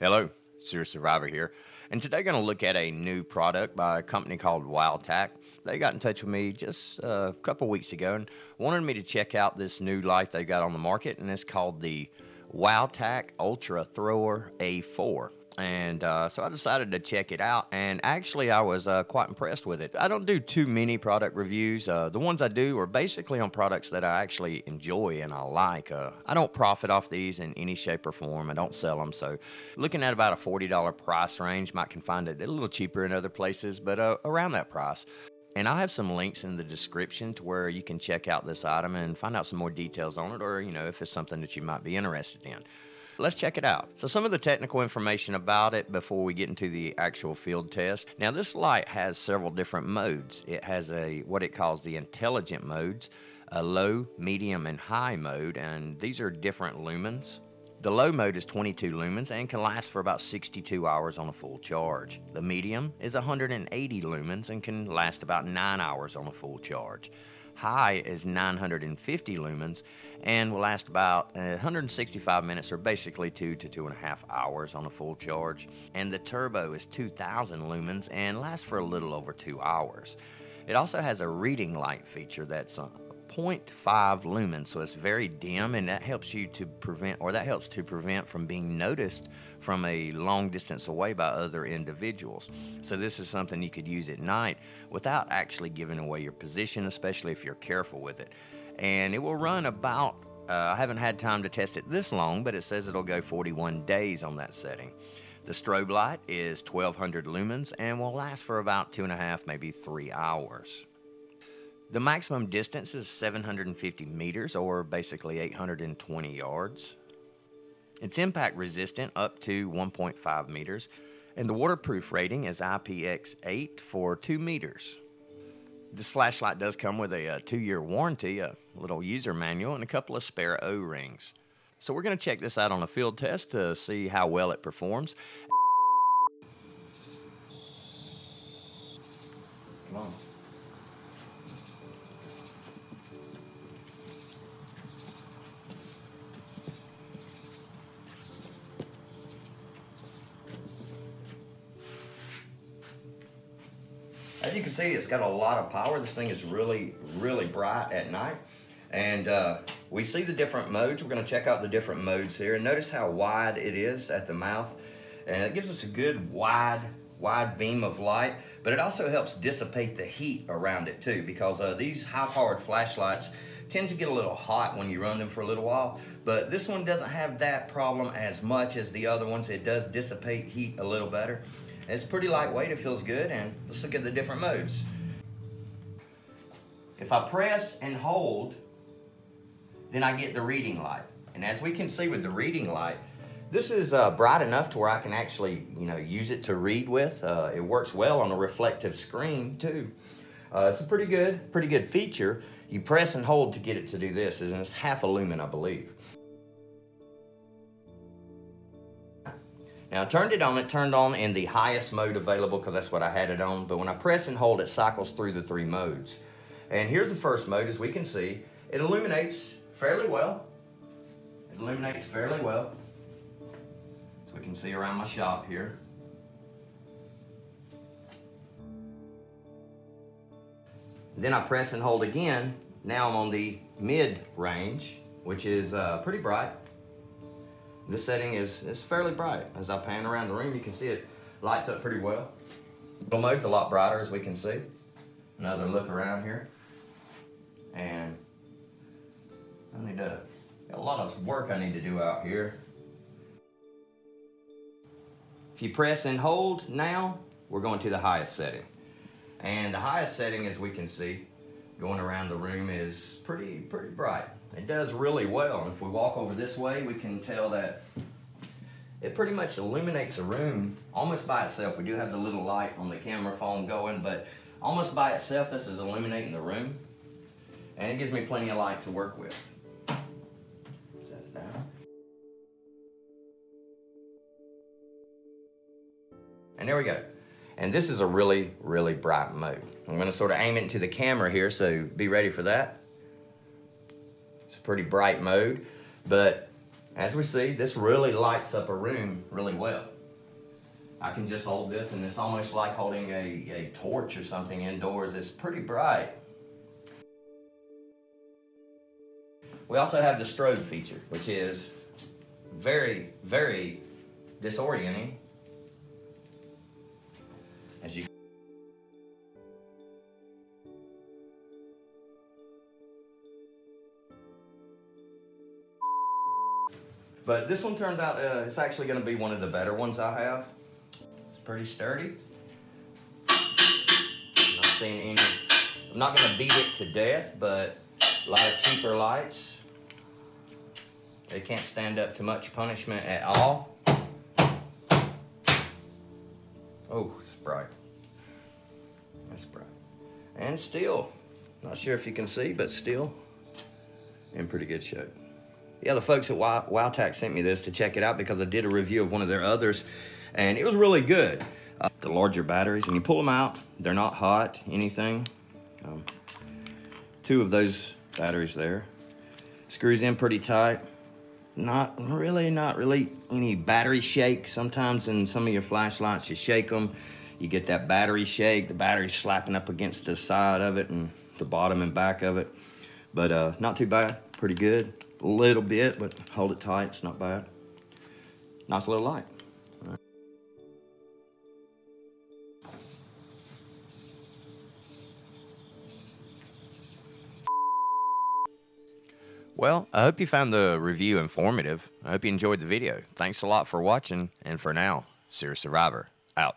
Hello, Serious Survivor here, and today going to look at a new product by a company called Wowtac. They got in touch with me just a couple weeks ago and wanted me to check out this new light they got on the market, and it's called the Wowtac Ultra Thrower A4. And so I decided to check it out, and actually I was quite impressed with it. I don't do too many product reviews. The ones I do are basically on products that I actually enjoy and I like. I don't profit off these in any shape or form. I don't sell them, so looking at about a $40 price range. Might can find it a little cheaper in other places, but around that price. And I have some links in the description to where you can check out this item and find out some more details on it, or if it's something that you might be interested in. Let's check it out. So some of the technical information about it before we get into the actual field test. Now this light has several different modes. It has what it calls the intelligent modes, a low, medium, and high mode, and these are different lumens. The low mode is 22 lumens and can last for about 62 hours on a full charge. The medium is 180 lumens and can last about 9 hours on a full charge. High is 950 lumens and will last about 165 minutes, or basically 2 to 2.5 hours on a full charge. And the turbo is 2000 lumens and lasts for a little over 2 hours. It also has a reading light feature that's 0.5 lumens, so it's very dim, and that helps you to prevent from being noticed from a long distance away by other individuals. So this is something you could use at night without actually giving away your position, especially if you're careful with it. And it will run about, I haven't had time to test it this long, but it says it'll go 41 days on that setting. The strobe light is 1200 lumens and will last for about 2.5, maybe 3 hours. The maximum distance is 750 meters, or basically 820 yards. It's impact resistant up to 1.5 meters, and the waterproof rating is IPX8 for 2 meters. This flashlight does come with a 2-year warranty, a little user manual, and a couple of spare O-rings. So we're going to check this out on a field test to see how well it performs. Come on. As you can see, it's got a lot of power. This thing is really, really bright at night. And we see the different modes. We're going to check out the different modes here. And notice how wide it is at the mouth. And it gives us a good wide beam of light. But it also helps dissipate the heat around it too, because these high-powered flashlights tend to get a little hot when you run them for a little while. But this one doesn't have that problem as much as the other ones. It does dissipate heat a little better. It's pretty lightweight, it feels good, and let's look at the different modes. If I press and hold, then I get the reading light. And as we can see with the reading light, this is bright enough to where I can actually, use it to read with. It works well on a reflective screen too. It's a pretty good feature. You press and hold to get it to do this, and it's half a lumen, I believe. Now I turned it on, it turned on in the highest mode available because that's what I had it on, but when I press and hold, it cycles through the 3 modes. And here's the first mode. As we can see, it illuminates fairly well. It illuminates fairly well. So we can see around my shop here. Then I press and hold again. Now I'm on the mid range, which is pretty bright. This setting is fairly bright. As I pan around the room, you can see it lights up pretty well. Middle mode's a lot brighter, as we can see. Another look around here. And got a lot of work I need to do out here. If you press and hold now, we're going to the highest setting. And the highest setting, as we can see, going around the room is pretty bright. It does really well, and if we walk over this way, we can tell that it pretty much illuminates a room almost by itself. We do have the little light on the camera phone going, but almost by itself, this is illuminating the room, and it gives me plenty of light to work with. Set it down. And there we go. And this is a really bright mode. I'm going to sort of aim it into the camera here, so be ready for that. It's a pretty bright mode, but As we see, this really lights up a room really well. I can just hold this and it's almost like holding a torch or something indoors. It's pretty bright. We also have the strobe feature, which is very, very disorienting. As you But this one turns out it's actually going to be one of the better ones I have. It's pretty sturdy. I'm not going to beat it to death, but a lot of cheaper lights, they can't stand up to much punishment at all. Oh, it's bright. That's bright. And still, not sure if you can see, but still in pretty good shape. Yeah, the folks at Wowtac sent me this to check it out because I did a review of one of their others, and it was really good. The larger batteries, when you pull them out, they're not hot, anything. Two of those batteries there. Screws in pretty tight. Not really any battery shake. Sometimes in some of your flashlights, you shake them, you get that battery shake, the battery's slapping up against the side of it and the bottom and back of it. But not too bad, pretty good. A little bit, but hold it tight, it's not bad. Nice little light. All right. Well, I hope you found the review informative. I hope you enjoyed the video. Thanks a lot for watching, and for now, Serious Survivor, out.